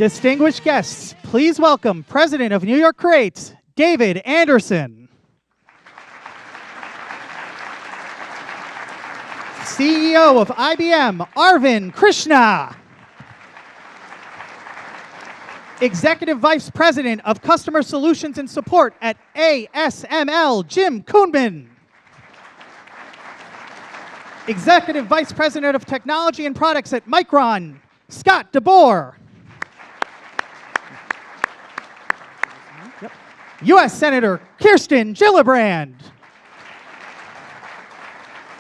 Distinguished guests, please welcome President of New York Creates, David Anderson. CEO of IBM, Arvind Krishna. Executive Vice President of Customer Solutions and Support at ASML, Jim Kuhnman. Executive Vice President of Technology and Products at Micron, Scott DeBoer. U.S. Senator Kirsten Gillibrand.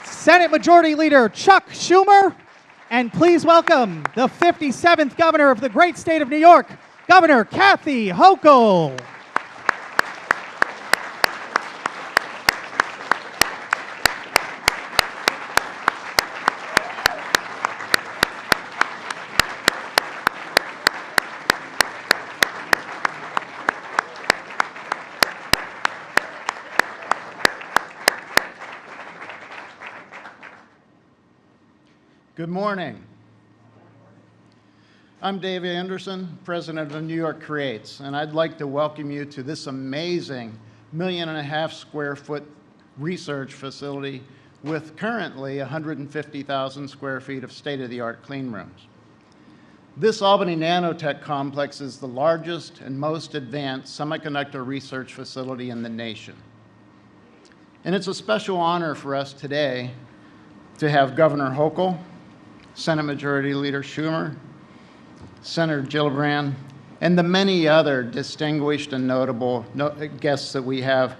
Senate Majority Leader Chuck Schumer. And please welcome the 57th Governor of the great state of New York, Governor Kathy Hochul. Good morning. I'm Dave Anderson, President of New York Creates, and I'd like to welcome you to this amazing 1.5 million square foot research facility with currently 150,000 square feet of state-of-the-art clean rooms. This Albany NanoTech complex is the largest and most advanced semiconductor research facility in the nation. And it's a special honor for us today to have Governor Hochul, Senate Majority Leader Schumer, Senator Gillibrand, and the many other distinguished and notable guests that we have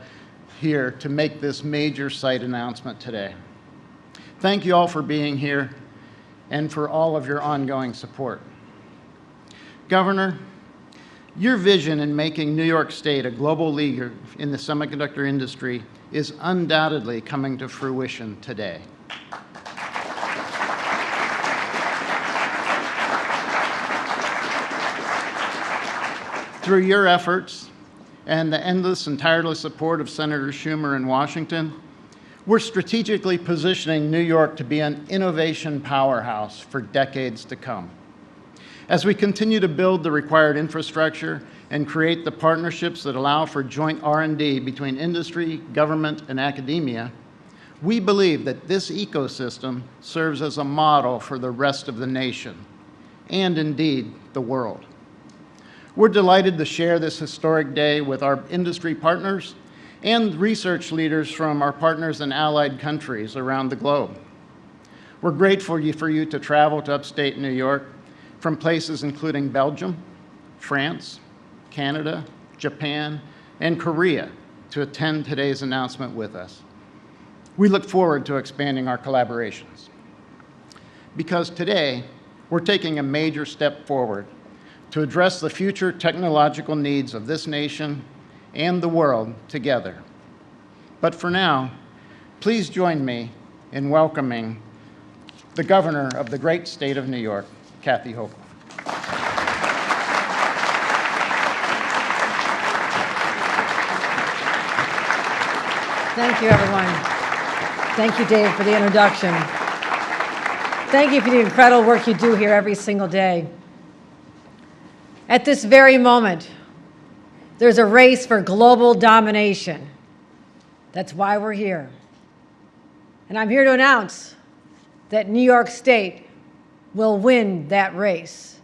here to make this major site announcement today. Thank you all for being here and for all of your ongoing support. Governor, your vision in making New York State a global leader in the semiconductor industry is undoubtedly coming to fruition today. Through your efforts and the endless and tireless support of Senator Schumer in Washington, we're strategically positioning New York to be an innovation powerhouse for decades to come. As we continue to build the required infrastructure and create the partnerships that allow for joint R&D between industry, government, and academia, we believe that this ecosystem serves as a model for the rest of the nation, and indeed, the world. We're delighted to share this historic day with our industry partners and research leaders from our partners in allied countries around the globe. We're grateful for you to travel to upstate New York from places including Belgium, France, Canada, Japan, and Korea to attend today's announcement with us. We look forward to expanding our collaborations. Because today, we're taking a major step forward to address the future technological needs of this nation and the world together. But for now, please join me in welcoming the Governor of the great state of New York, Kathy Hochul. Thank you, everyone. Thank you, Dave, for the introduction. Thank you for the incredible work you do here every single day. At this very moment, there's a race for global domination. That's why we're here. And I'm here to announce that New York State will win that race.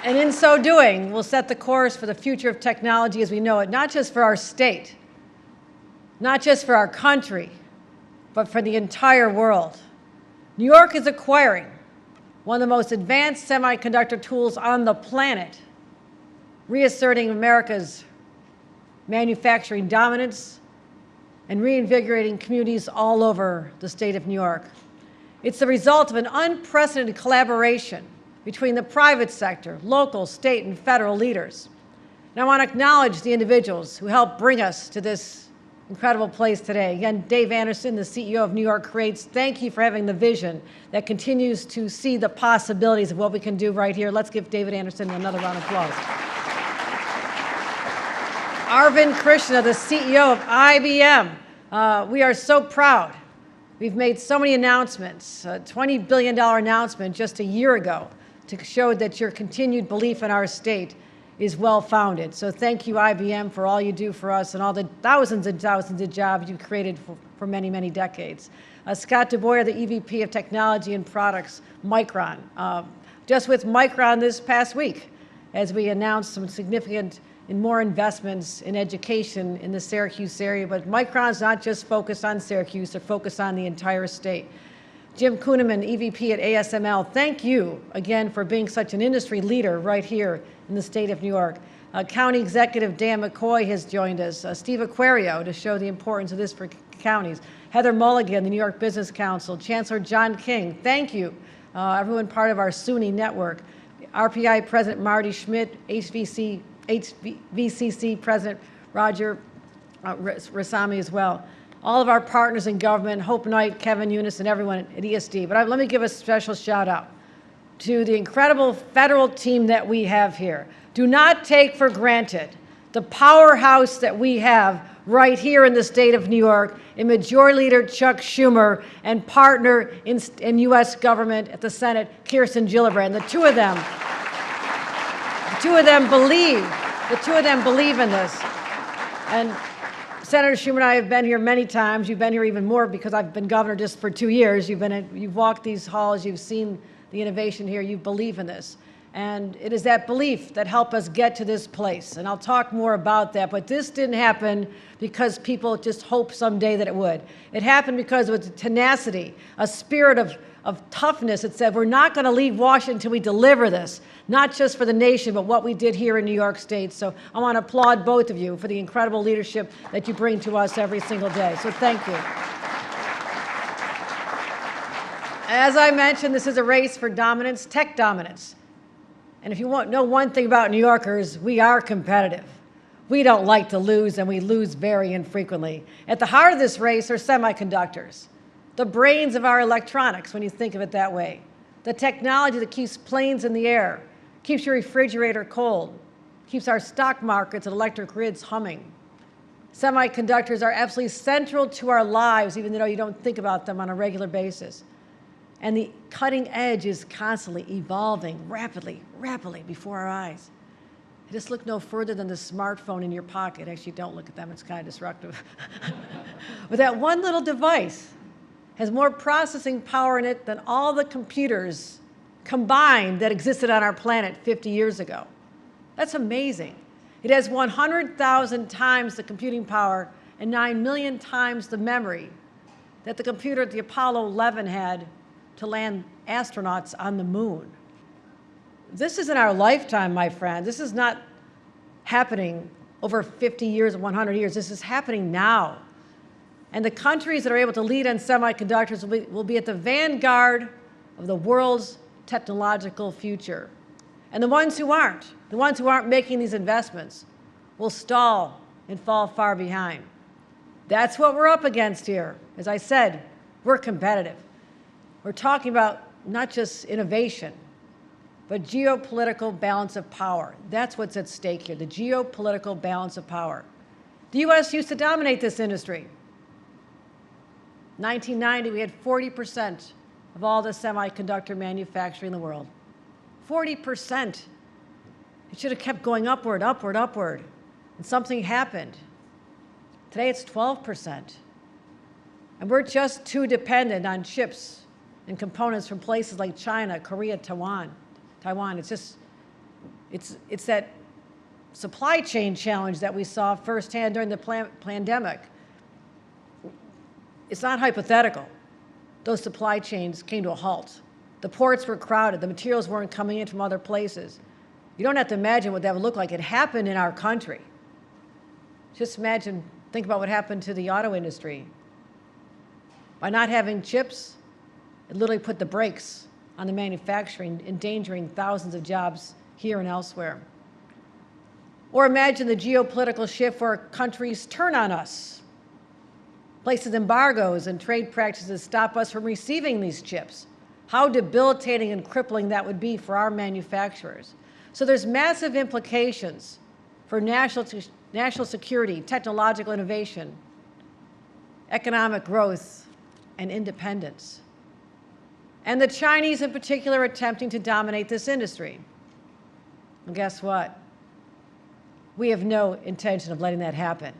And in so doing, we'll set the course for the future of technology as we know it, not just for our state, not just for our country, but for the entire world. New York is acquiring one of the most advanced semiconductor tools on the planet, reasserting America's manufacturing dominance and reinvigorating communities all over the state of New York. It's the result of an unprecedented collaboration between the private sector, local, state, and federal leaders. And I want to acknowledge the individuals who helped bring us to this incredible place today. Again, Dave Anderson, the CEO of New York Creates, thank you for having the vision that continues to see the possibilities of what we can do right here. Let's give David Anderson another round of applause. Arvind Krishna, the CEO of IBM. We are so proud We've made so many announcements, a $20 billion announcement just a year ago to show that your continued belief in our state is well-founded. So thank you, IBM, for all you do for us and all the thousands and thousands of jobs you've created for many, many decades. Scott DeBoyer, the EVP of Technology and Products, Micron. Just with Micron this past week, as we announced some significant and more investments in education in the Syracuse area. But Micron's not just focused on Syracuse, they're focused on the entire state. Jim Kuhneman, EVP at ASML, thank you again for being such an industry leader right here in the state of New York. County Executive Dan McCoy has joined us. Steve Aquario to show the importance of this for counties. Heather Mulligan, the New York Business Council. Chancellor John King, thank you. Everyone part of our SUNY network. RPI President Marty Schmidt, HVCC President Roger Rasami as well. All of our partners in government, Hope Knight, Kevin Eunice, and everyone at ESD. But let me give a special shout out to the incredible federal team that we have here. Do not take for granted the powerhouse that we have right here in the state of New York in Majority Leader Chuck Schumer and partner in U.S. government at the Senate, Kirsten Gillibrand. The two of them believe in this. And Senator Schumer and I have been here many times. You've been here even more because I've been governor just for 2 years. You've walked these halls, you've seen the innovation here, you believe in this. And it is that belief that helped us get to this place. And I'll talk more about that, but this didn't happen because people just hoped someday that it would. It happened because of its tenacity, a spirit of toughness that said, we're not going to leave Washington until we deliver this, not just for the nation, but what we did here in New York State. So I want to applaud both of you for the incredible leadership that you bring to us every single day. So thank you. As I mentioned, this is a race for dominance, tech dominance. And if you want to know one thing about New Yorkers, we are competitive. We don't like to lose, and we lose very infrequently. At the heart of this race are semiconductors, the brains of our electronics, when you think of it that way. The technology that keeps planes in the air, keeps your refrigerator cold, keeps our stock markets and electric grids humming. Semiconductors are absolutely central to our lives, even though you don't think about them on a regular basis. And the cutting edge is constantly evolving rapidly before our eyes. Just look no further than the smartphone in your pocket. Actually, don't look at them, it's kind of disruptive. But that one little device has more processing power in it than all the computers combined that existed on our planet 50 years ago. That's amazing. It has 100,000 times the computing power and 9 million times the memory that the computer at the Apollo 11 had to land astronauts on the moon. This is in our lifetime, my friend. This is not happening over 50 years or 100 years. This is happening now. And the countries that are able to lead on semiconductors will be at the vanguard of the world's technological future. And the ones who aren't making these investments will stall and fall far behind. That's what we're up against here. As I said, we're competitive. We're talking about not just innovation, but geopolitical balance of power. That's what's at stake here, the geopolitical balance of power. The U.S. used to dominate this industry. 1990, we had 40% of all the semiconductor manufacturing in the world. 40%. It should have kept going upward, upward, upward. And something happened. Today it's 12%. And we're just too dependent on chips and components from places like China, Korea, Taiwan. It's that supply chain challenge that we saw firsthand during the pandemic. It's not hypothetical. Those supply chains came to a halt. The ports were crowded. The materials weren't coming in from other places. You don't have to imagine what that would look like. It happened in our country. Just imagine, think about what happened to the auto industry. By not having chips, it literally put the brakes on the manufacturing, endangering thousands of jobs here and elsewhere. Or imagine the geopolitical shift where countries turn on us. Places embargoes and trade practices stop us from receiving these chips. How debilitating and crippling that would be for our manufacturers. So there's massive implications for national security, technological innovation, economic growth, and independence. And the Chinese in particular are attempting to dominate this industry. And guess what? We have no intention of letting that happen.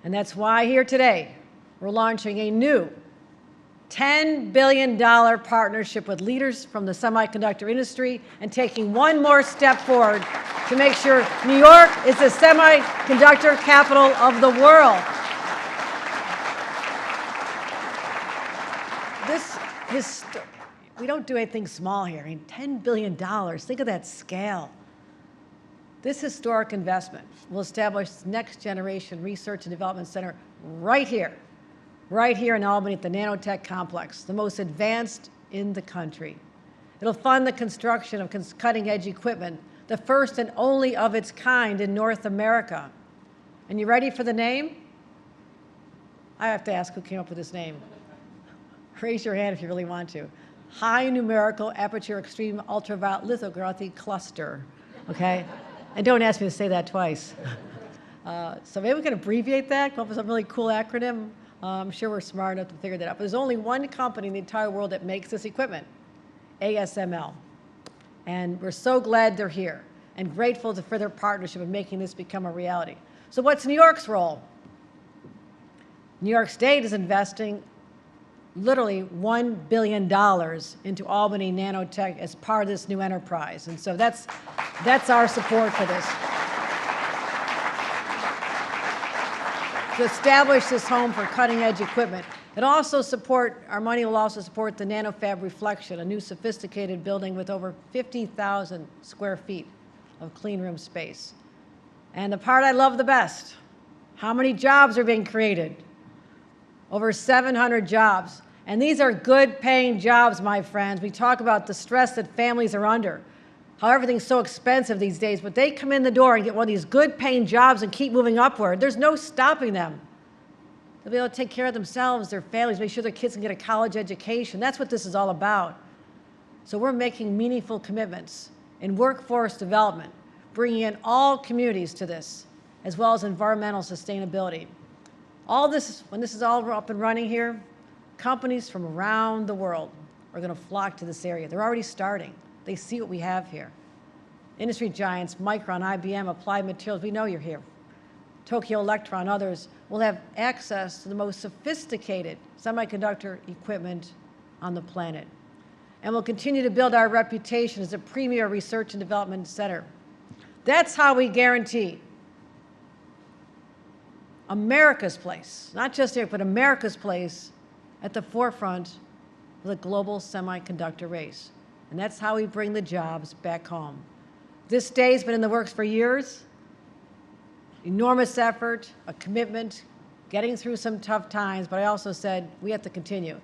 And that's why here today, we're launching a new $10 billion partnership with leaders from the semiconductor industry and taking one more step forward to make sure New York is the semiconductor capital of the world. We don't do anything small here. I mean, $10 billion, think of that scale. This historic investment will establish the next generation research and development center right here in Albany at the NanoTech complex, the most advanced in the country. It'll fund the construction of cutting-edge equipment, the first and only of its kind in North America. And you ready for the name? I have to ask who came up with this name. Raise your hand if you really want to. High Numerical Aperture Extreme Ultraviolet Lithography Cluster, okay? And don't ask me to say that twice. So maybe we can abbreviate that, come up with some really cool acronym. I'm sure we're smart enough to figure that out. But there's only one company in the entire world that makes this equipment, ASML. And we're so glad they're here and grateful for their partnership in making this become a reality. So what's New York's role? New York State is investing literally $1 billion into Albany NanoTech as part of this new enterprise. And so that's our support for this. To establish this home for cutting-edge equipment. Our money will also support the NanoFab Reflection, a new sophisticated building with over 50,000 square feet of clean room space. And the part I love the best, how many jobs are being created? Over 700 jobs. And these are good-paying jobs, my friends. We talk about the stress that families are under, how everything's so expensive these days, but they come in the door and get one of these good-paying jobs and keep moving upward. There's no stopping them. They'll be able to take care of themselves, their families, make sure their kids can get a college education. That's what this is all about. So we're making meaningful commitments in workforce development, bringing in all communities to this, as well as environmental sustainability. All this, when this is all up and running here, companies from around the world are going to flock to this area. They're already starting. They see what we have here. Industry giants, Micron, IBM, Applied Materials, we know you're here. Tokyo Electron, others will have access to the most sophisticated semiconductor equipment on the planet. And we'll continue to build our reputation as a premier research and development center. That's how we guarantee America's place, not just here, but America's place at the forefront of the global semiconductor race. And that's how we bring the jobs back home. This day has been in the works for years. Enormous effort, a commitment, getting through some tough times, but I also said we have to continue.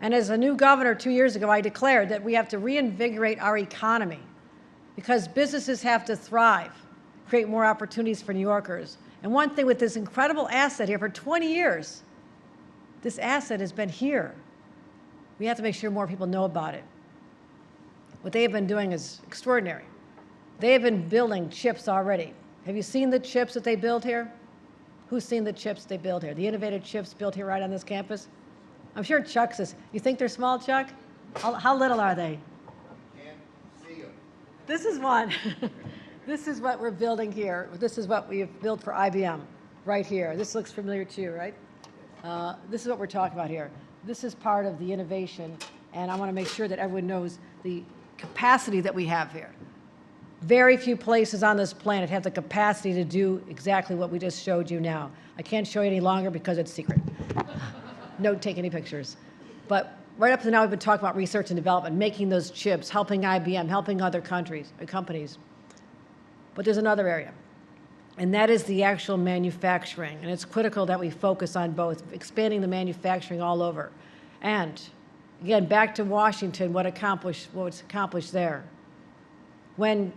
And as a new governor 2 years ago, I declared that we have to reinvigorate our economy because businesses have to thrive, create more opportunities for New Yorkers. And one thing with this incredible asset here for 20 years, this asset has been here. We have to make sure more people know about it. What they have been doing is extraordinary. They have been building chips already. Have you seen the chips that they build here? Who's seen the chips they build here? The innovative chips built here right on this campus? I'm sure Chuck says, you think they're small, Chuck? How little are they? Can't see them. This is one. This is what we're building here. This is what we have built for IBM right here. This looks familiar to you, right? This is what we're talking about here. This is part of the innovation, and I want to make sure that everyone knows the capacity that we have here. Very few places on this planet have the capacity to do exactly what we just showed you now. I can't show you any longer because it's secret. Don't take any pictures. But right up to now, we've been talking about research and development, making those chips, helping IBM, helping other companies. But there's another area, and that is the actual manufacturing. And it's critical that we focus on both, expanding the manufacturing all over. And again, back to Washington, what was accomplished there. When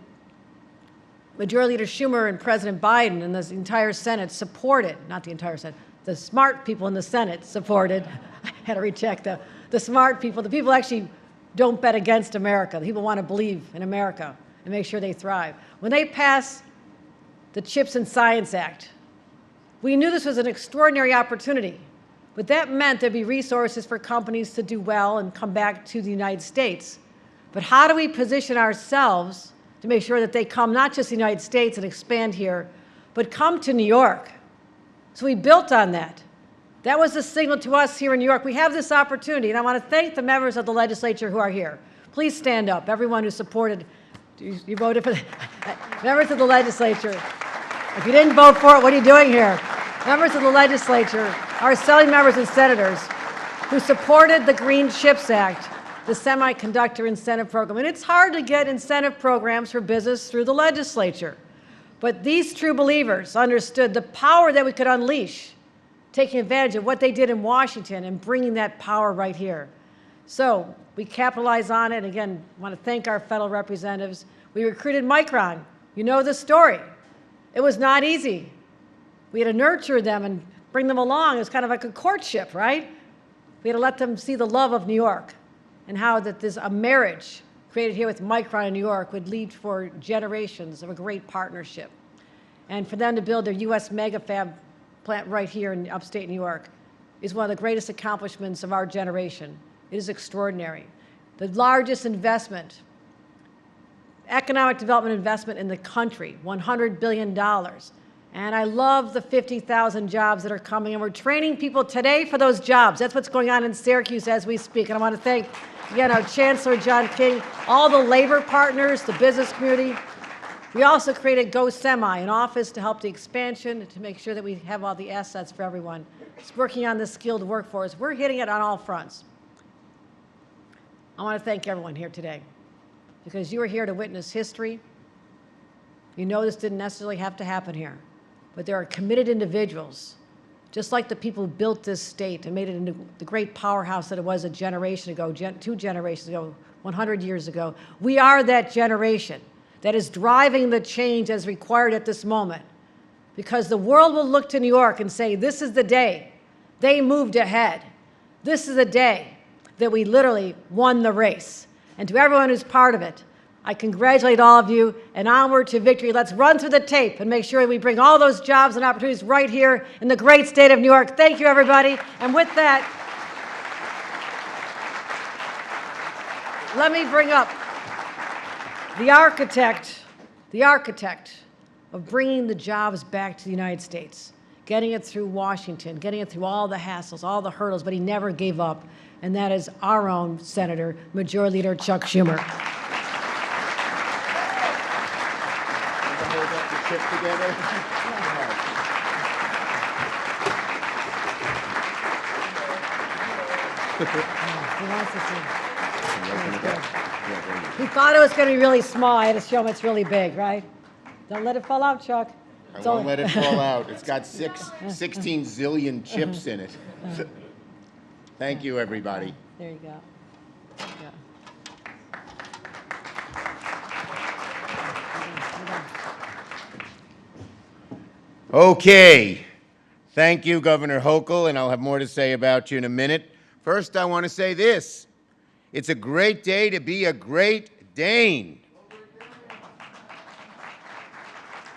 Majority Leader Schumer and President Biden and the entire Senate supported, not the entire Senate, the smart people in the Senate supported, I had to recheck the smart people, the people actually don't bet against America. The people want to believe in America and make sure they thrive. When they passed the CHIPS and Science Act, we knew this was an extraordinary opportunity But that meant there'd be resources for companies to do well and come back to the United States. But how do we position ourselves to make sure that they come not just to the United States and expand here, but come to New York? So we built on that. That was the signal to us here in New York. We have this opportunity, and I want to thank the members of the legislature who are here. Please stand up, everyone who supported, you voted for the members of the legislature. If you didn't vote for it, what are you doing here? Members of the legislature, our selling members and senators who supported the Green Chips Act, the semiconductor incentive program. And it's hard to get incentive programs for business through the legislature. But these true believers understood the power that we could unleash, taking advantage of what they did in Washington and bringing that power right here. So we capitalized on it. Again, I want to thank our federal representatives. We recruited Micron. You know the story. It was not easy. We had to nurture them and bring them along. It was kind of like a courtship, right? We had to let them see the love of New York and how that there's a marriage created here with Micron in New York would lead for generations of a great partnership. And for them to build their U.S. mega fab plant right here in upstate New York is one of the greatest accomplishments of our generation. It is extraordinary. The largest investment, economic development investment in the country, $100 billion. And I love the 50,000 jobs that are coming, and we're training people today for those jobs. That's what's going on in Syracuse as we speak. And I want to thank, again, our Chancellor John King, all the labor partners, the business community. We also created Go Semi, an office to help the expansion, to make sure that we have all the assets for everyone. It's working on the skilled workforce. We're hitting it on all fronts. I want to thank everyone here today, because you are here to witness history. You know this didn't necessarily have to happen here. But there are committed individuals, just like the people who built this state and made it into the great powerhouse that it was a generation ago, 2 generations ago, 100 years ago. We are that generation that is driving the change as required at this moment, because the world will look to New York and say, this is the day they moved ahead. This is the day that we literally won the race. And to everyone who's part of it, I congratulate all of you, and onward to victory. Let's run through the tape and make sure we bring all those jobs and opportunities right here in the great state of New York. Thank you, everybody. And with that, let me bring up the architect of bringing the jobs back to the United States, getting it through Washington, getting it through all the hassles, all the hurdles, but he never gave up, and that is our own Senator, Majority Leader Chuck Schumer. Chip together. He thought it was going to be really small. I had to show him it's really big, right? Don't let it fall out, Chuck. I won't let it fall out. It's got 16 zillion chips in it. Thank you, everybody. There you go. Yeah. Okay. Thank you, Governor Hochul, and I'll have more to say about you in a minute. First, I want to say this. It's a great day to be a Great Dane.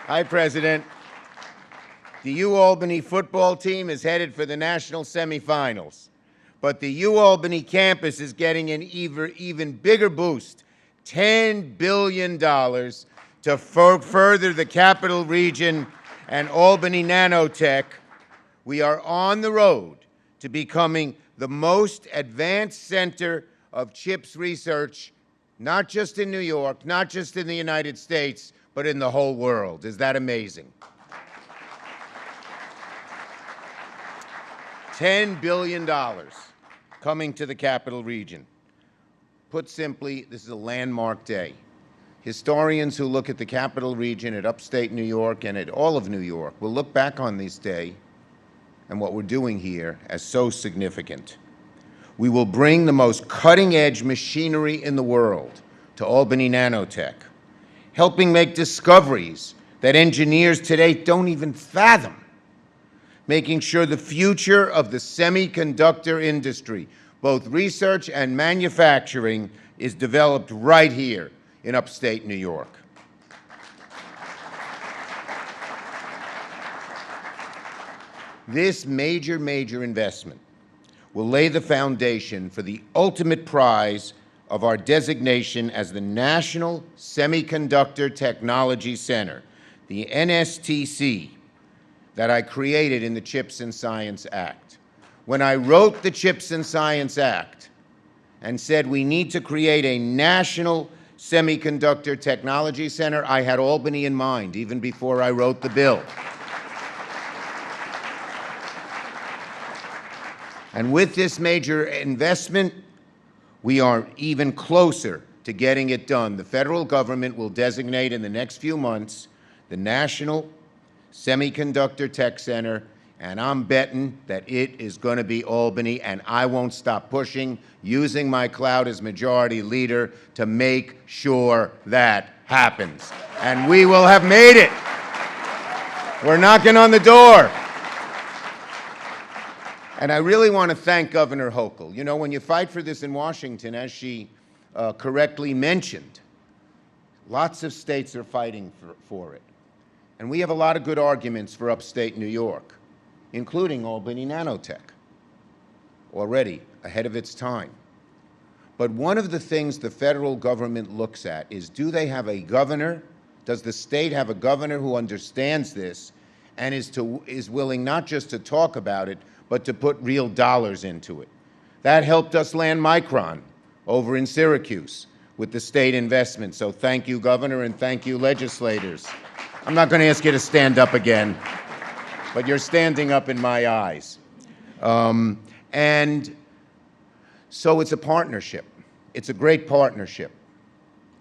Hi, President. The UAlbany football team is headed for the national semifinals, but the UAlbany campus is getting an even bigger boost, $10 billion to further the capital region and Albany NanoTech. We are on the road to becoming the most advanced center of chips research, not just in New York, not just in the United States, but in the whole world. Is that amazing? $10 billion coming to the capital region. Put simply, this is a landmark day. Historians who look at the capital region, at upstate New York, and at all of New York will look back on this day and what we're doing here as so significant. We will bring the most cutting-edge machinery in the world to Albany NanoTech, helping make discoveries that engineers today don't even fathom, making sure the future of the semiconductor industry, both research and manufacturing, is developed right here in upstate New York. This major investment will lay the foundation for the ultimate prize of our designation as the National Semiconductor Technology Center, the NSTC, that I created in the CHIPS and Science Act. When I wrote the CHIPS and Science Act and said we need to create a National Semiconductor Technology Center, I had Albany in mind, even before I wrote the bill. And with this major investment, we are even closer to getting it done. The federal government will designate in the next few months the National Semiconductor Tech Center, and I'm betting that it is going to be Albany, and I won't stop pushing, using my clout as majority leader to make sure that happens. And we will have made it. We're knocking on the door. And I really want to thank Governor Hochul. You know, when you fight for this in Washington, as she correctly mentioned, lots of states are fighting for it. And we have a lot of good arguments for upstate New York, including Albany NanoTech, already ahead of its time. But one of the things the federal government looks at is, do they have a governor? Does the state have a governor who understands this and is willing not just to talk about it, but to put real dollars into it? That helped us land Micron over in Syracuse with the state investment. So thank you, Governor, and thank you, legislators. I'm not going to ask you to stand up again, but you're standing up in my eyes. And so it's a partnership. It's a great partnership.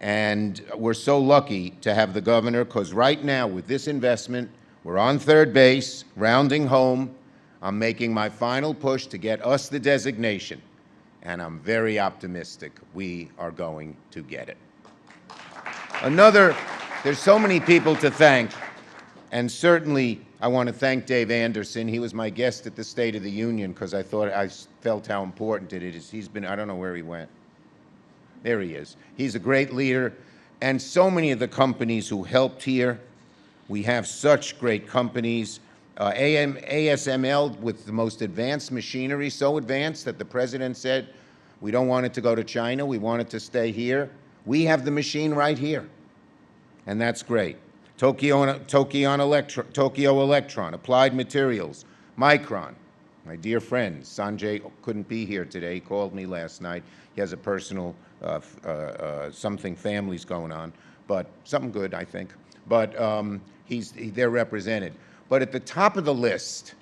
And we're so lucky to have the governor, because right now with this investment, we're on third base, rounding home. I'm making my final push to get us the designation, and I'm very optimistic we are going to get it. There's so many people to thank, and certainly I want to thank Dave Anderson. He was my guest at the State of the Union because I felt how important it is. He's been, I don't know where he went. There he is. He's a great leader, and so many of the companies who helped here. We have such great companies. ASML with the most advanced machinery, so advanced that the president said, we don't want it to go to China, we want it to stay here. We have the machine right here, and that's great. Tokyo Electron, Applied Materials, Micron, my dear friend, Sanjay couldn't be here today, he called me last night. He has a personal, family's going on, but something good, I think. But they're represented. But at the top of the list,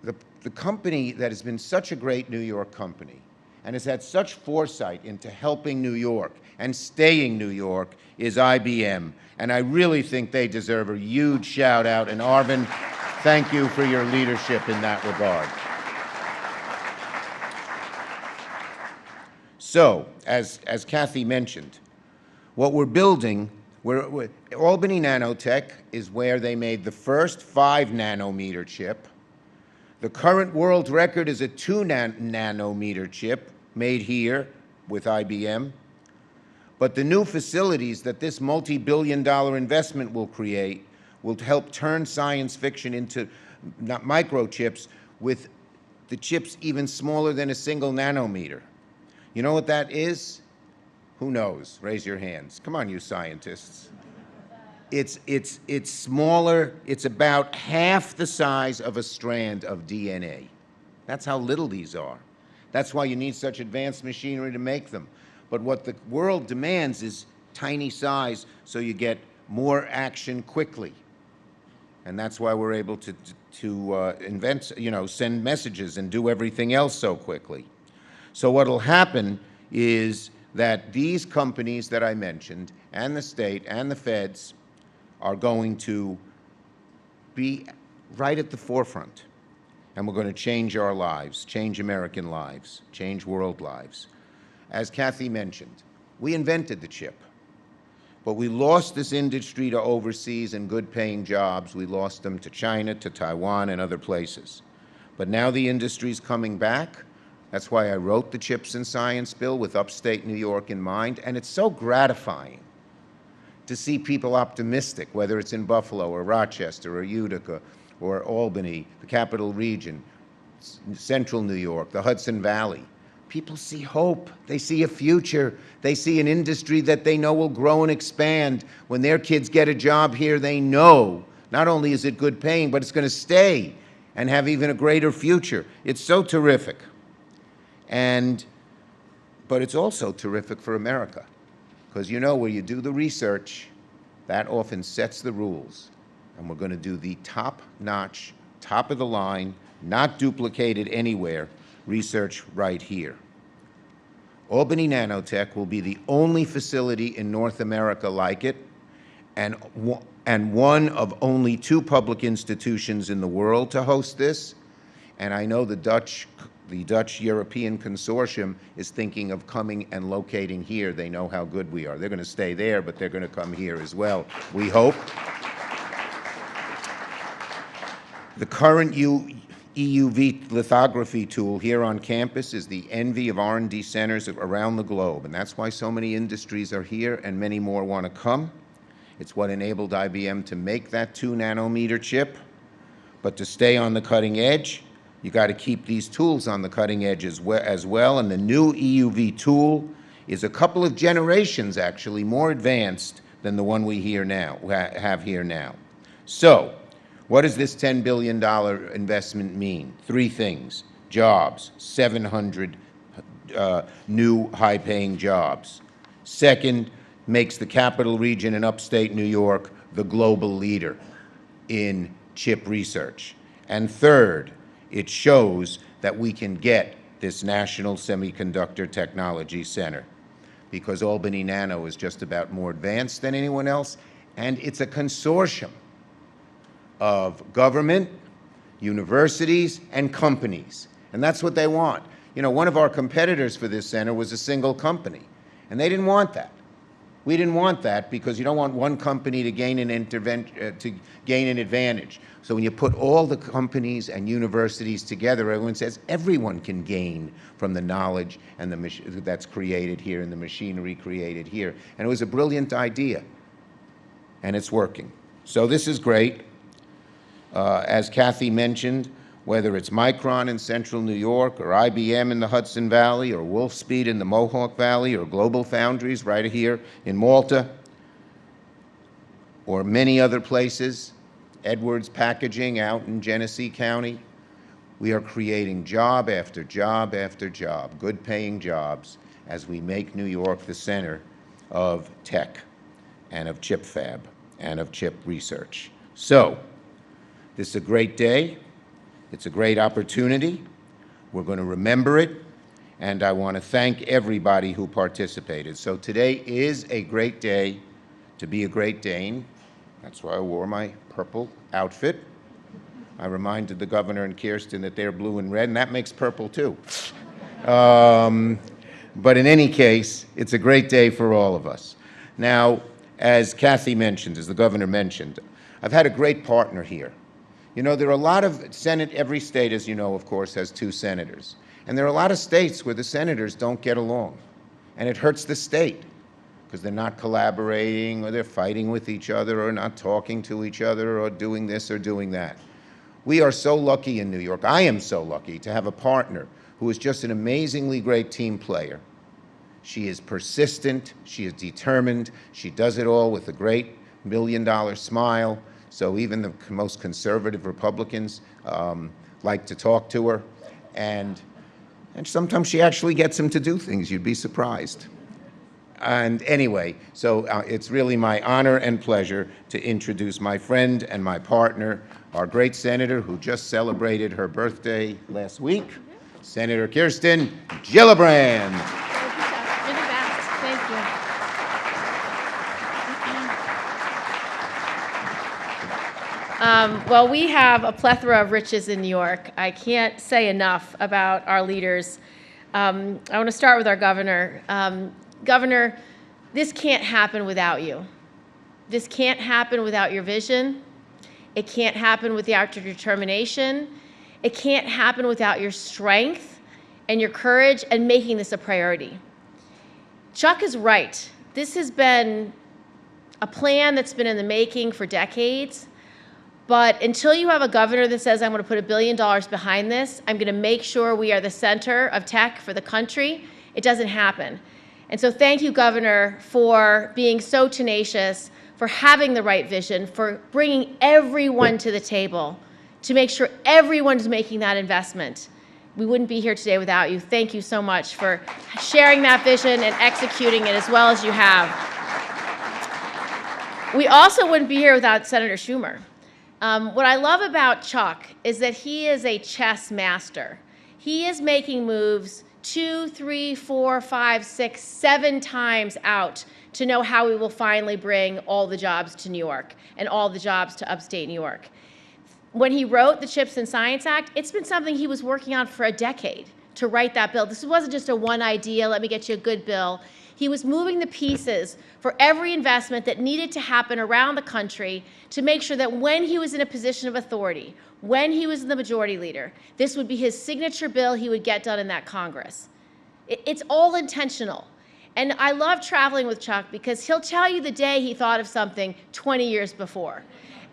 the company that has been such a great New York company and has had such foresight into helping New York and staying New York is IBM. And I really think they deserve a huge shout out. And Arvind, thank you for your leadership in that regard. So, as Kathy mentioned, what we're building, Albany NanoTech is where they made the first 5-nanometer chip. The current world record is a 2-nanometer chip made here with IBM. But the new facilities that this multi-billion-dollar investment will create will help turn science fiction into not microchips, with the chips even smaller than a single nanometer. You know what that is? Who knows? Raise your hands. Come on, you scientists. It's smaller. It's about half the size of a strand of DNA. That's how little these are. That's why you need such advanced machinery to make them. But what the world demands is tiny size, so you get more action quickly. And that's why we're able to send messages and do everything else so quickly. So what'll happen is that these companies that I mentioned, and the state and the feds, are going to be right at the forefront. And we're going to change our lives, change American lives, change world lives. As Kathy mentioned, we invented the chip, but we lost this industry to overseas and good-paying jobs. We lost them to China, to Taiwan, and other places. But now the industry's coming back. That's why I wrote the CHIPS and Science Bill with upstate New York in mind, and it's so gratifying to see people optimistic, whether it's in Buffalo or Rochester or Utica or Albany, the capital region, Central New York, the Hudson Valley. People see hope. They see a future. They see an industry that they know will grow and expand. When their kids get a job here, they know not only is it good paying, but it's going to stay and have even a greater future. It's so terrific. But it's also terrific for America, because you know, where you do the research, that often sets the rules. And we're going to do the top-notch, top-of-the-line, not duplicated anywhere, research right here. Albany NanoTech will be the only facility in North America like it, and one of only 2 public institutions in the world to host this. And I know the Dutch European Consortium is thinking of coming and locating here. They know how good we are. They're going to stay there, but they're going to come here as well, we hope. The current EUV lithography tool here on campus is the envy of R&D centers around the globe, and that's why so many industries are here and many more want to come. It's what enabled IBM to make that 2-nanometer chip. But to stay on the cutting edge, you got to keep these tools on the cutting edge as well. And the new EUV tool is a couple of generations, actually, more advanced than the one we have here now. So, what does this $10 billion investment mean? 3 things. Jobs, 700 new high-paying jobs. Second, makes the capital region in upstate New York the global leader in chip research. And third, it shows that we can get this National Semiconductor Technology Center, because Albany Nano is just about more advanced than anyone else, and it's a consortium of government, universities, and companies. And that's what they want. You know, one of our competitors for this center was a single company, and they didn't want that. We didn't want that, because you don't want one company to gain an advantage. So when you put all the companies and universities together, everyone says everyone can gain from the knowledge and that's created here and the machinery created here. And it was a brilliant idea, and it's working. So this is great. As Kathy mentioned, whether it's Micron in Central New York, or IBM in the Hudson Valley, or Wolfspeed in the Mohawk Valley, or Global Foundries right here in Malta, or many other places, Edwards Packaging out in Genesee County, we are creating job after job after job, good-paying jobs, as we make New York the center of tech and of chip fab and of chip research. So, this is a great day. It's a great opportunity. We're going to remember it, and I want to thank everybody who participated. So today is a great day to be a Great Dane. That's why I wore my purple outfit. I reminded the governor and Kirsten that they're blue and red, and that makes purple too. But in any case, it's a great day for all of us. Now, as Kathy mentioned, as the governor mentioned, I've had a great partner here. You know, there are a lot of every state, as you know, of course, has 2 senators. And there are a lot of states where the senators don't get along. And it hurts the state, because they're not collaborating, or they're fighting with each other, or not talking to each other, or doing this or doing that. We are so lucky in New York. I am so lucky to have a partner who is just an amazingly great team player. She is persistent. She is determined. She does it all with a great $1 million smile. So even the most conservative Republicans like to talk to her. And sometimes she actually gets them to do things. You'd be surprised. And anyway, so it's really my honor and pleasure to introduce my friend and my partner, our great senator who just celebrated her birthday last week, Senator Kirsten Gillibrand. Thank you, Chuck. You're the best. Thank you. Well, we have a plethora of riches in New York. I can't say enough about our leaders. I want to start with our governor. Governor, this can't happen without you. This can't happen without your vision. It can't happen without your determination. It can't happen without your strength and your courage and making this a priority. Chuck is right. This has been a plan that's been in the making for decades. But until you have a governor that says, I'm going to put $1 billion behind this, I'm going to make sure we are the center of tech for the country, it doesn't happen. And so thank you, Governor, for being so tenacious, for having the right vision, for bringing everyone to the table to make sure everyone's making that investment. We wouldn't be here today without you. Thank you so much for sharing that vision and executing it as well as you have. We also wouldn't be here without Senator Schumer. What I love about Chuck is that he is a chess master. He is making moves 2, 3, 4, 5, 6, 7 times out to know how we will finally bring all the jobs to New York and all the jobs to upstate New York. When he wrote the CHIPS and Science Act, it's been something he was working on for a decade to write that bill. This wasn't just a one idea, let me get you a good bill. He was moving the pieces for every investment that needed to happen around the country to make sure that when he was in a position of authority, when he was the majority leader, this would be his signature bill he would get done in that Congress. It's all intentional. And I love traveling with Chuck because he'll tell you the day he thought of something 20 years before.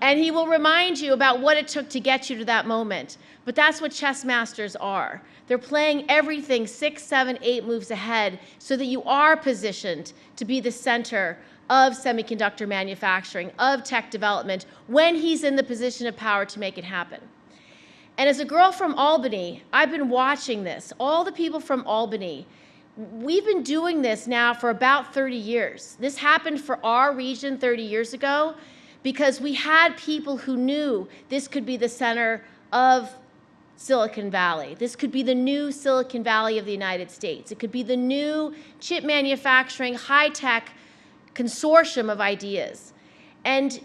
And he will remind you about what it took to get you to that moment. But that's what chess masters are. They're playing everything 6, 7, 8 moves ahead so that you are positioned to be the center of semiconductor manufacturing, of tech development, when he's in the position of power to make it happen. And as a girl from Albany, I've been watching this. All the people from Albany, we've been doing this now for about 30 years. This happened for our region 30 years ago because we had people who knew this could be the center of Silicon Valley. This could be the new Silicon Valley of the United States. It could be the new chip manufacturing, high-tech consortium of ideas. And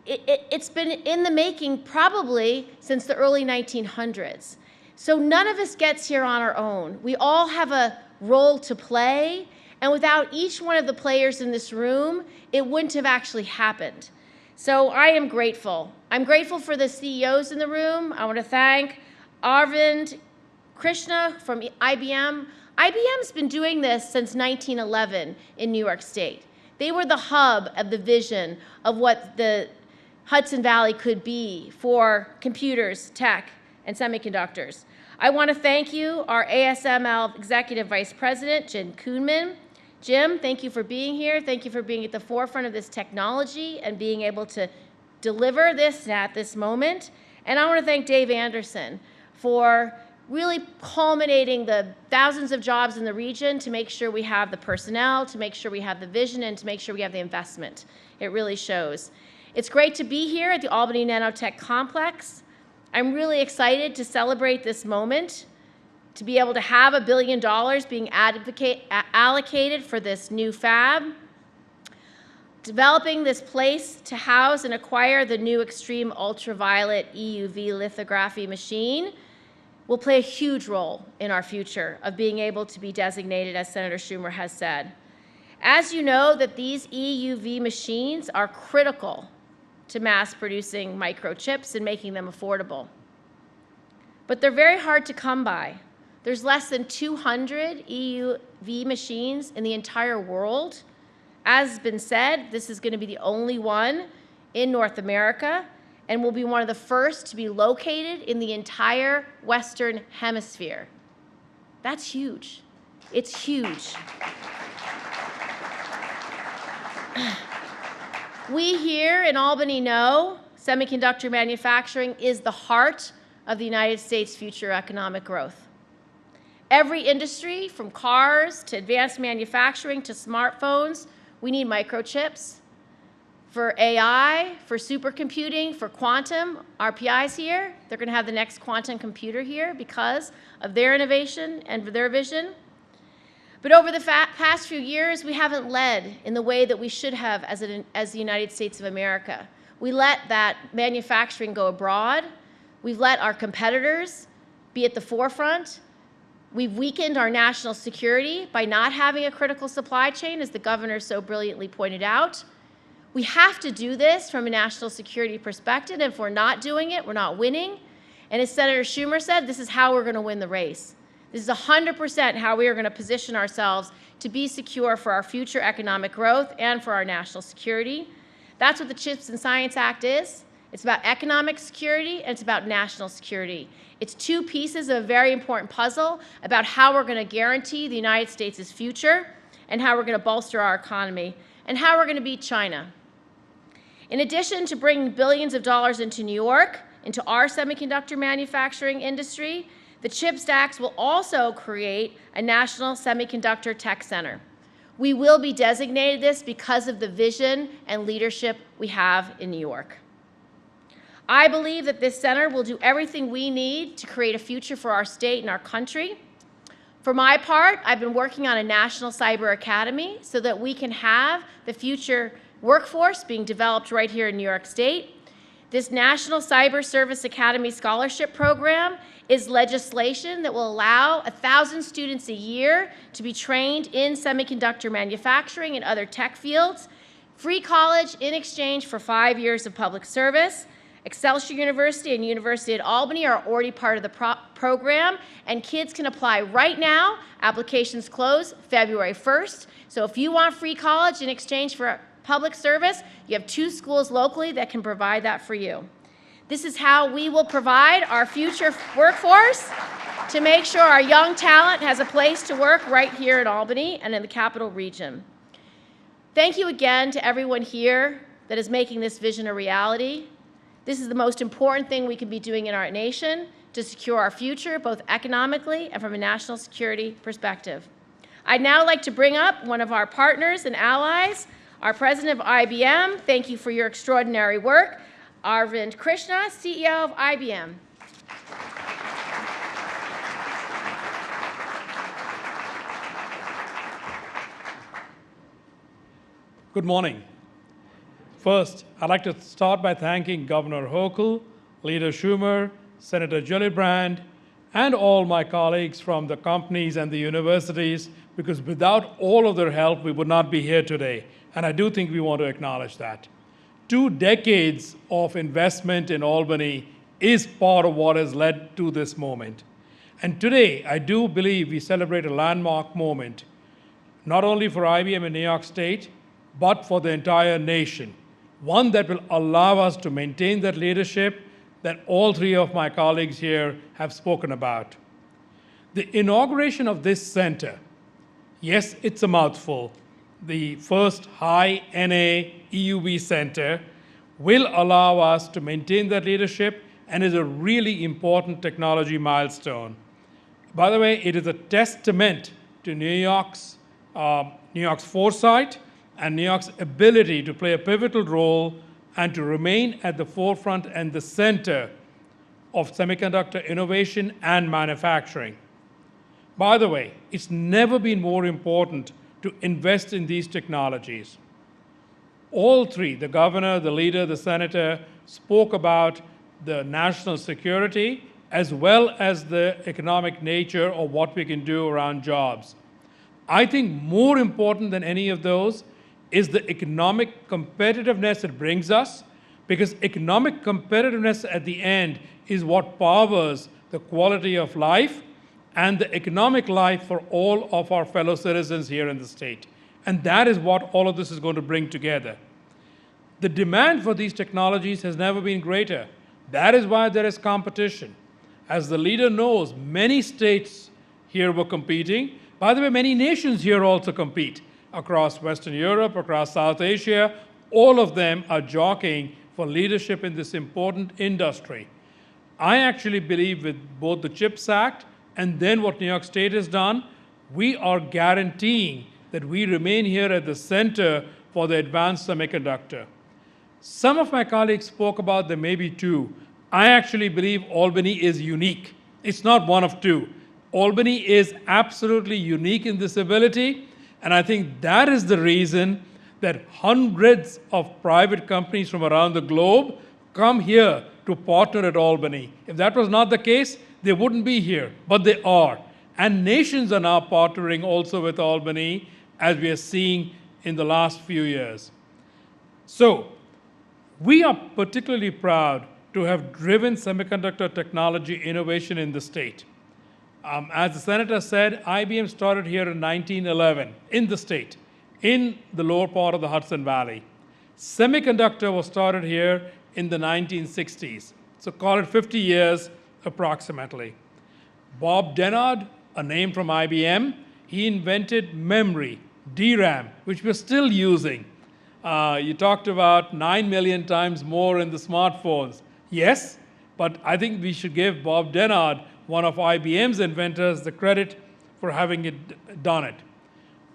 it's been in the making probably since the early 1900s. So none of us gets here on our own. We all have a role to play, and without each one of the players in this room, it wouldn't have actually happened. So I am grateful. I'm grateful for the CEOs in the room. I want to thank Arvind Krishna from IBM. IBM's been doing this since 1911 in New York State. They were the hub of the vision of what the Hudson Valley could be for computers, tech, and semiconductors. I want to thank you, our ASML Executive Vice President, Jim Kuhnman. Jim, thank you for being here. Thank you for being at the forefront of this technology and being able to deliver this at this moment. And I want to thank Dave Anderson for really culminating the thousands of jobs in the region to make sure we have the personnel, to make sure we have the vision, and to make sure we have the investment. It really shows. It's great to be here at the Albany NanoTech complex. I'm really excited to celebrate this moment, to be able to have $1 billion being allocated for this new fab, developing this place to house and acquire the new extreme ultraviolet EUV lithography machine will play a huge role in our future of being able to be designated, as Senator Schumer has said. As you know, that these EUV machines are critical to mass producing microchips and making them affordable. But they're very hard to come by. There's less than 200 EUV machines in the entire world. As has been said, this is going to be the only one in North America and will be one of the first to be located in the entire Western Hemisphere. That's huge. It's huge. We here in Albany know semiconductor manufacturing is the heart of the United States' future economic growth. Every industry, from cars to advanced manufacturing to smartphones, we need microchips. For AI, for supercomputing, for quantum, RPI's here. They're going to have the next quantum computer here because of their innovation and their vision. But over the past few years, we haven't led in the way that we should have as the United States of America. We let that manufacturing go abroad. We've let our competitors be at the forefront. We've weakened our national security by not having a critical supply chain, as the governor so brilliantly pointed out. We have to do this from a national security perspective, and if we're not doing it, we're not winning. And as Senator Schumer said, this is how we're going to win the race. This is 100% how we are going to position ourselves to be secure for our future economic growth and for our national security. That's what the CHIPS and Science Act is. It's about economic security, and it's about national security. It's two pieces of a very important puzzle about how we're going to guarantee the United States' future and how we're going to bolster our economy and how we're going to beat China. In addition to bringing billions of dollars into New York, into our semiconductor manufacturing industry, the CHIPS Act will also create a national semiconductor tech center. We will be designated this because of the vision and leadership we have in New York. I believe that this center will do everything we need to create a future for our state and our country. For my part, I've been working on a national cyber academy so that we can have the future workforce being developed right here in New York State. This National Cyber Service Academy Scholarship Program is legislation that will allow 1,000 students a year to be trained in semiconductor manufacturing and other tech fields. Free college in exchange for 5 years of public service. Excelsior University and University at Albany are already part of the program, and kids can apply right now. Applications close February 1st. So if you want free college in exchange for public service, you have 2 schools locally that can provide that for you. This is how we will provide our future workforce to make sure our young talent has a place to work right here in Albany and in the Capital Region. Thank you again to everyone here that is making this vision a reality. This is the most important thing we can be doing in our nation to secure our future, both economically and from a national security perspective. I'd now like to bring up one of our partners and allies, our president of IBM. Thank you for your extraordinary work. Arvind Krishna, CEO of IBM. Good morning. First, I'd like to start by thanking Governor Hochul, Leader Schumer, Senator Gillibrand, and all my colleagues from the companies and the universities, because without all of their help, we would not be here today. And I do think we want to acknowledge that. 2 decades of investment in Albany is part of what has led to this moment. And today, I do believe we celebrate a landmark moment, not only for IBM in New York State, but for the entire nation. One that will allow us to maintain that leadership that all 3 of my colleagues here have spoken about. The inauguration of this center, yes, it's a mouthful, the first High NA EUV Center, will allow us to maintain that leadership and is a really important technology milestone. By the way, it is a testament to New York's foresight and New York's ability to play a pivotal role and to remain at the forefront and the center of semiconductor innovation and manufacturing. By the way, it's never been more important to invest in these technologies. All 3, the governor, the leader, the senator, spoke about the national security as well as the economic nature of what we can do around jobs. I think more important than any of those is the economic competitiveness it brings us, because economic competitiveness at the end is what powers the quality of life and the economic life for all of our fellow citizens here in the state. And that is what all of this is going to bring together. The demand for these technologies has never been greater. That is why there is competition. As the leader knows, many states here were competing. By the way, many nations here also compete. Across Western Europe, across South Asia, all of them are jockeying for leadership in this important industry. I actually believe with both the CHIPS Act and then what New York State has done, we are guaranteeing that we remain here at the center for the advanced semiconductor. Some of my colleagues spoke about there may be 2. I actually believe Albany is unique. It's not one of 2. Albany is absolutely unique in this ability. And I think that is the reason that hundreds of private companies from around the globe come here to partner at Albany. If that was not the case, they wouldn't be here, but they are. And nations are now partnering also with Albany, as we are seeing in the last few years. So we are particularly proud to have driven semiconductor technology innovation in the state. As the senator said, IBM started here in 1911 in the state, in the lower part of the Hudson Valley. Semiconductor was started here in the 1960s. So call it 50 years approximately. Bob Dennard, a name from IBM, he invented memory, DRAM, which we're still using. You talked about 9 million times more in the smartphones. Yes, but I think we should give Bob Dennard, one of IBM's inventors, the credit for having done it.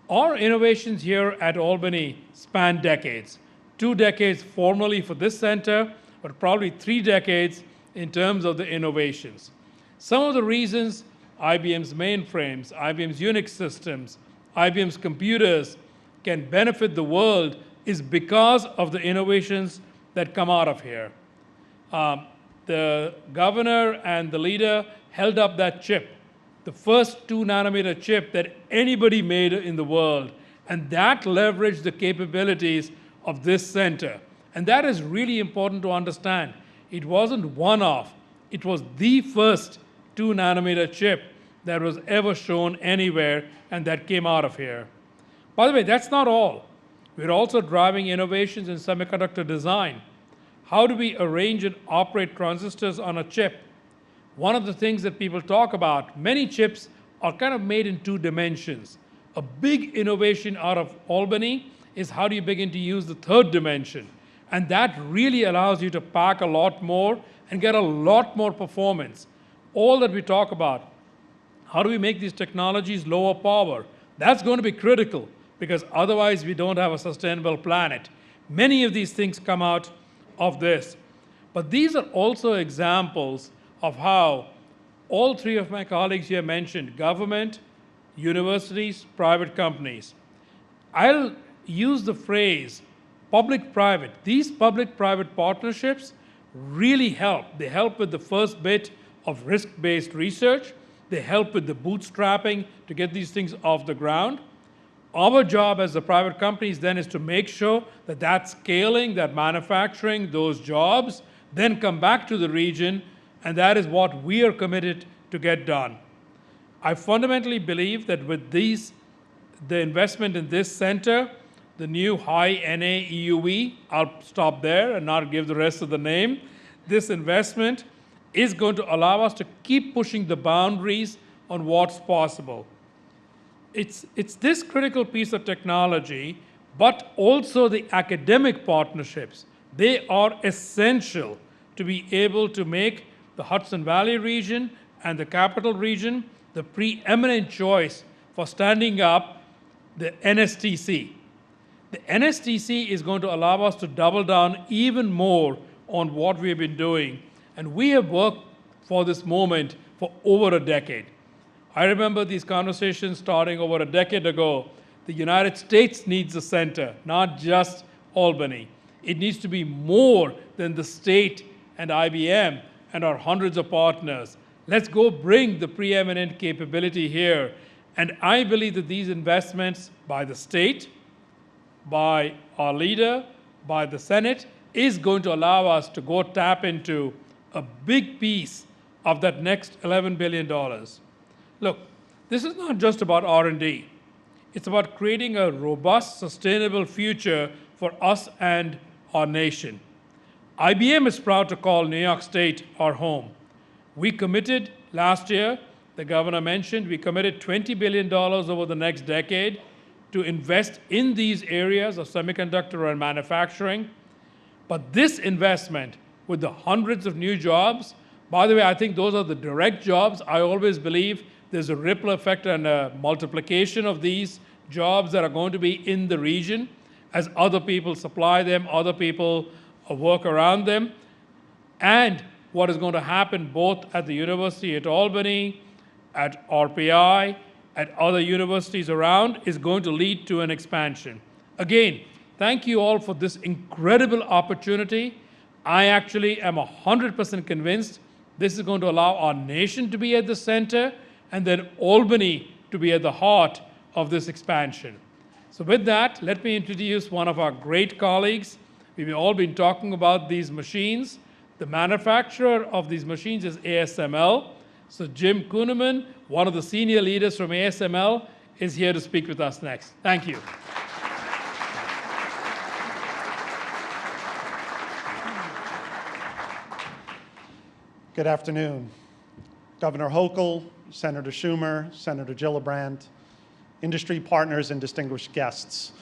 Our innovations here at Albany span decades. 2 decades formally for this center, but probably 3 decades in terms of the innovations. Some of the reasons IBM's mainframes, IBM's Unix systems, IBM's computers can benefit the world is because of the innovations that come out of here. The governor and the leader held up that chip, the first 2-nanometer chip that anybody made in the world, and that leveraged the capabilities of this center. And that is really important to understand. It wasn't one-off. It was the first 2-nanometer chip that was ever shown anywhere, and that came out of here. By the way, that's not all. We're also driving innovations in semiconductor design. How do we arrange and operate transistors on a chip? One of the things that people talk about, many chips are kind of made in 2 dimensions. A big innovation out of Albany is how do you begin to use the 3rd dimension? And that really allows you to pack a lot more and get a lot more performance. All that we talk about, how do we make these technologies lower power? That's going to be critical, because otherwise we don't have a sustainable planet. Many of these things come out of this. But these are also examples of how all 3 of my colleagues here mentioned, government, universities, private companies. I'll use the phrase public-private. These public-private partnerships really help. They help with the first bit of risk-based research. They help with the bootstrapping to get these things off the ground. Our job as the private companies then is to make sure that that scaling, that manufacturing, those jobs, then come back to the region, and that is what we are committed to get done. I fundamentally believe that with the investment in this center, the new High NA EUV, I'll stop there and not give the rest of the name, this investment is going to allow us to keep pushing the boundaries on what's possible. It's this critical piece of technology, but also the academic partnerships. They are essential to be able to make the Hudson Valley region and the Capital region the preeminent choice for standing up the NSTC. The NSTC is going to allow us to double down even more on what we've been doing. And we have worked for this moment for over a decade. I remember these conversations starting over a decade ago. The United States needs a center, not just Albany. It needs to be more than the state and IBM and our hundreds of partners. Let's go bring the preeminent capability here. And I believe that these investments by the state, by our leader, by the Senate, is going to allow us to go tap into a big piece of that next $11 billion. Look, this is not just about R&D. It's about creating a robust, sustainable future for us and our nation. IBM is proud to call New York State our home. We committed last year, the governor mentioned, we committed $20 billion over the next decade to invest in these areas of semiconductor and manufacturing. But this investment, with the hundreds of new jobs, by the way, I think those are the direct jobs. I always believe there's a ripple effect and a multiplication of these jobs that are going to be in the region as other people supply them, other people work around them. And what is going to happen both at the University at Albany, at RPI, at other universities around is going to lead to an expansion. Again, thank you all for this incredible opportunity. I actually am 100% convinced this is going to allow our nation to be at the center and then Albany to be at the heart of this expansion. So with that, let me introduce one of our great colleagues. We've all been talking about these machines. The manufacturer of these machines is ASML. So Jim Kuhneman, one of the senior leaders from ASML, is here to speak with us next. Thank you. Good afternoon. Governor Hochul, Senator Schumer, Senator Gillibrand, industry partners, and distinguished guests.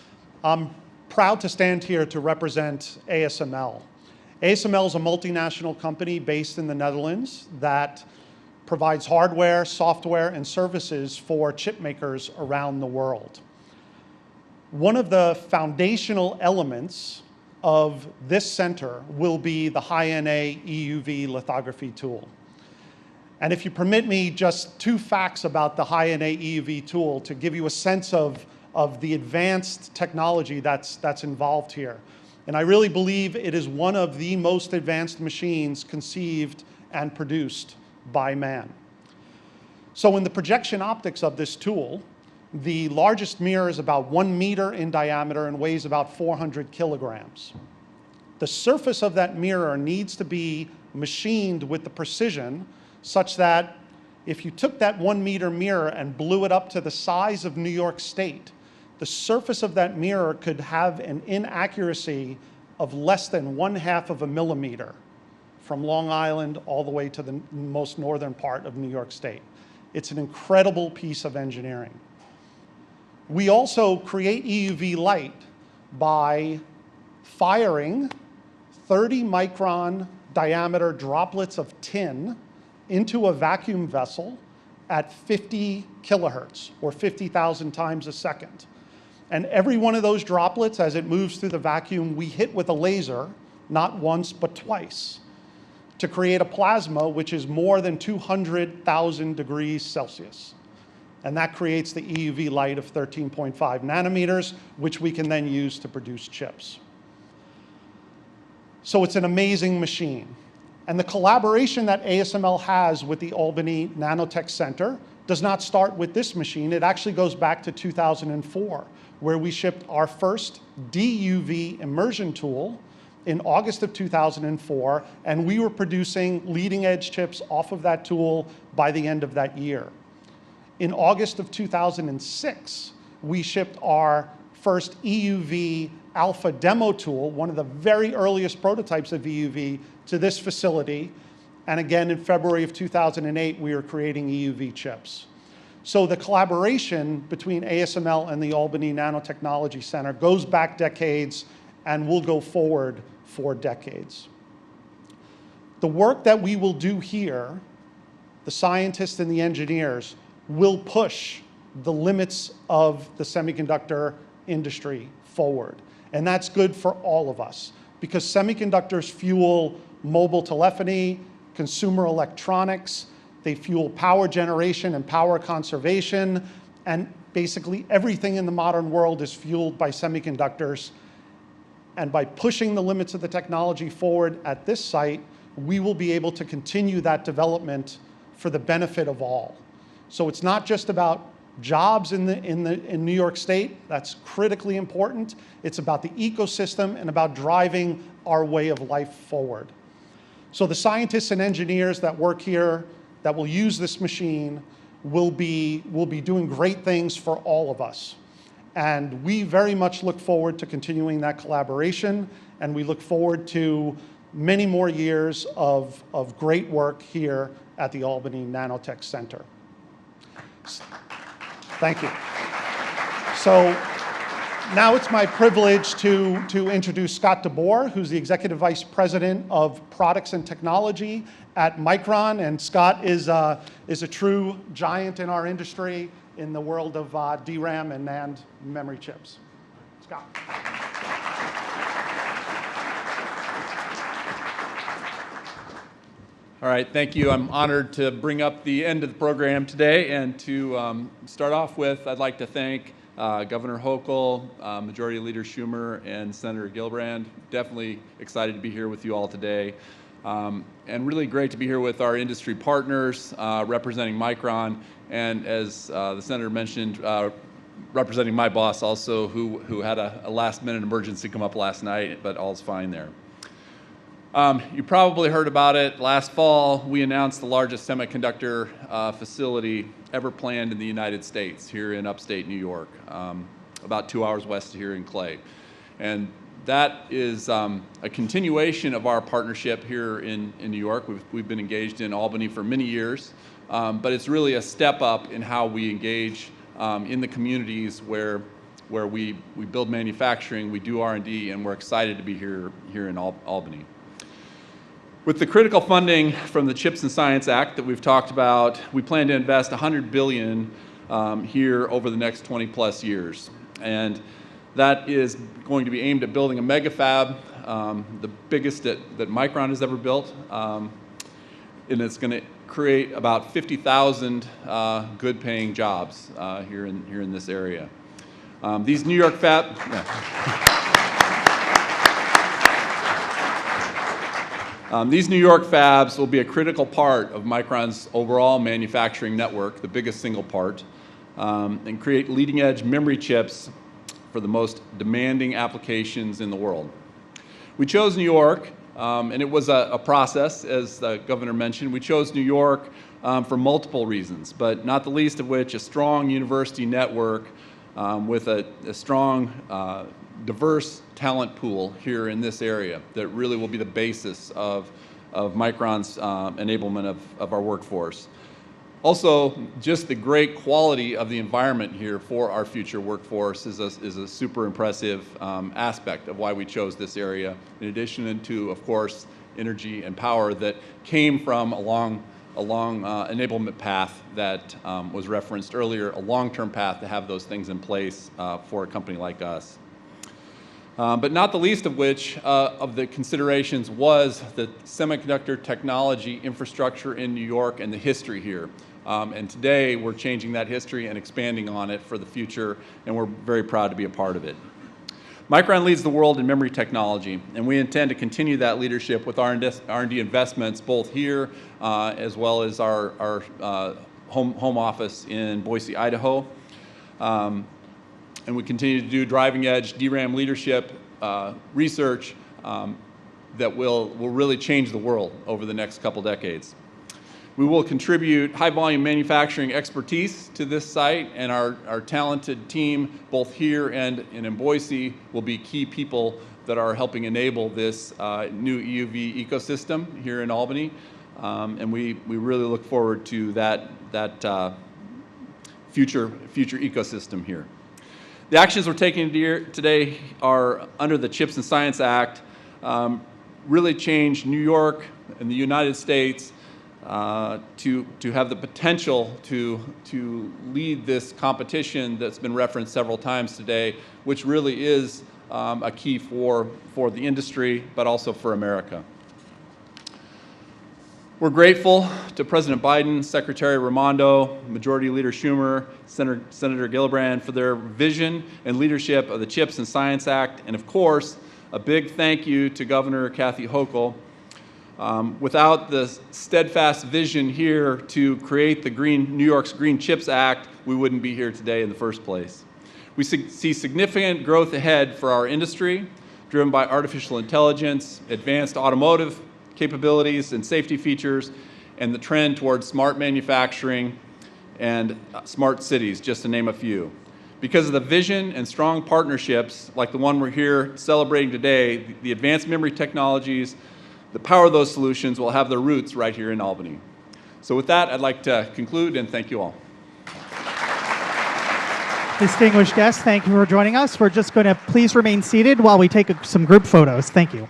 I'm proud to stand here to represent ASML. ASML is a multinational company based in the Netherlands that provides hardware, software, and services for chip makers around the world. One of the foundational elements of this center will be the High NA EUV lithography tool. And if you permit me, just 2 facts about the High NA EUV tool to give you a sense of the advanced technology that's involved here. And I really believe it is one of the most advanced machines conceived and produced by man. So in the projection optics of this tool, the largest mirror is about 1 meter in diameter and weighs about 400 kilograms. The surface of that mirror needs to be machined with the precision such that if you took that 1 meter mirror and blew it up to the size of New York State, the surface of that mirror could have an inaccuracy of less than 1/2 of a millimeter from Long Island all the way to the most northern part of New York State. It's an incredible piece of engineering. We also create EUV light by firing 30 micron diameter droplets of tin into a vacuum vessel at 50 kilohertz, or 50,000 times a second. And every one of those droplets, as it moves through the vacuum, we hit with a laser, not once, but twice, to create a plasma which is more than 200,000 degrees Celsius. And that creates the EUV light of 13.5 nanometers, which we can then use to produce chips. So it's an amazing machine. And the collaboration that ASML has with the Albany NanoTech Center does not start with this machine. It actually goes back to 2004, where we shipped our first DUV immersion tool in August of 2004, and we were producing leading edge chips off of that tool by the end of that year. In August of 2006, we shipped our first EUV alpha demo tool, one of the very earliest prototypes of EUV, to this facility. And again, in February of 2008, we were creating EUV chips. So the collaboration between ASML and the Albany Nanotechnology Center goes back decades and will go forward for decades. The work that we will do here, the scientists and the engineers, will push the limits of the semiconductor industry forward. And that's good for all of us, because semiconductors fuel mobile telephony, consumer electronics, they fuel power generation and power conservation, and basically everything in the modern world is fueled by semiconductors. And by pushing the limits of the technology forward at this site, we will be able to continue that development for the benefit of all. So it's not just about jobs in New York State. That's critically important. It's about the ecosystem and about driving our way of life forward. So the scientists and engineers that work here that will use this machine will be doing great things for all of us. And we very much look forward to continuing that collaboration, and we look forward to many more years of great work here at the Albany NanoTech Center. Thank you. So now it's my privilege to introduce Scott DeBoer, who's the Executive Vice President of Products and Technology at Micron. And Scott is a true giant in our industry in the world of DRAM and NAND memory chips. Scott. All right, thank you. I'm honored to bring up the end of the program today, and to start off with, I'd like to thank Governor Hochul, Majority Leader Schumer, and Senator Gillibrand. Definitely excited to be here with you all today, and really great to be here with our industry partners representing Micron, and as the Senator mentioned, representing my boss also, who had a last-minute emergency come up last night, but all's fine there. You probably heard about it. Last fall, we announced the largest semiconductor facility ever planned in the United States, here in upstate New York, about 2 hours west of here in Clay. And That is a continuation of our partnership here in New York. We've been engaged in Albany for many years, but it's really a step up in how we engage in the communities where we build manufacturing, we do R&D, and we're excited to be here in Albany. With the critical funding from the CHIPS and Science Act that we've talked about, we plan to invest $100 billion here over the next 20 plus years. And that is going to be aimed at building a mega fab, the biggest that Micron has ever built. And it's going to create about 50,000 good paying jobs here in this area. These New York fab... These New York fabs will be a critical part of Micron's overall manufacturing network, the biggest single part, and create leading-edge memory chips for the most demanding applications in the world. We chose New York, and it was a process, as the governor mentioned. We chose New York for multiple reasons, but not the least of which a strong university network with a strong diverse talent pool here in this area that really will be the basis of Micron's enablement of our workforce. Also, just the great quality of the environment here for our future workforce is a super impressive aspect of why we chose this area, in addition to, of course, energy and power that came from a long enablement path that was referenced earlier, a long-term path to have those things in place for a company like us. But not the least of which of the considerations was the semiconductor technology infrastructure in New York and the history here. And today we're changing that history and expanding on it for the future, and we're very proud to be a part of it. Micron leads the world in memory technology, and we intend to continue that leadership with R&D investments both here as well as our home office in Boise, Idaho. And we continue to do driving edge DRAM leadership research that will really change the world over the next couple decades. We will contribute high volume manufacturing expertise to this site, and our talented team both here and in Boise will be key people that are helping enable this new EUV ecosystem here in Albany. And we really look forward to that future ecosystem here. The actions we're taking today are under the CHIPS and Science Act, really change New York and the United States to have the potential to lead this competition that's been referenced several times today, which really is a key for the industry, but also for America. We're grateful to President Biden, Secretary Raimondo, Majority Leader Schumer, Senator Gillibrand for their vision and leadership of the CHIPS and Science Act, and of course, a big thank you to Governor Kathy Hochul. Without the steadfast vision here to create the New York's Green Chips Act, we wouldn't be here today in the first place. We see significant growth ahead for our industry, driven by artificial intelligence, advanced automotive capabilities and safety features, and the trend towards smart manufacturing and smart cities, just to name a few. Because of the vision and strong partnerships like the one we're here celebrating today, the advanced memory technologies, the power of those solutions will have their roots right here in Albany. So with that, I'd like to conclude and thank you all. Distinguished guests, thank you for joining us. We're just going to please remain seated while we take some group photos. Thank you.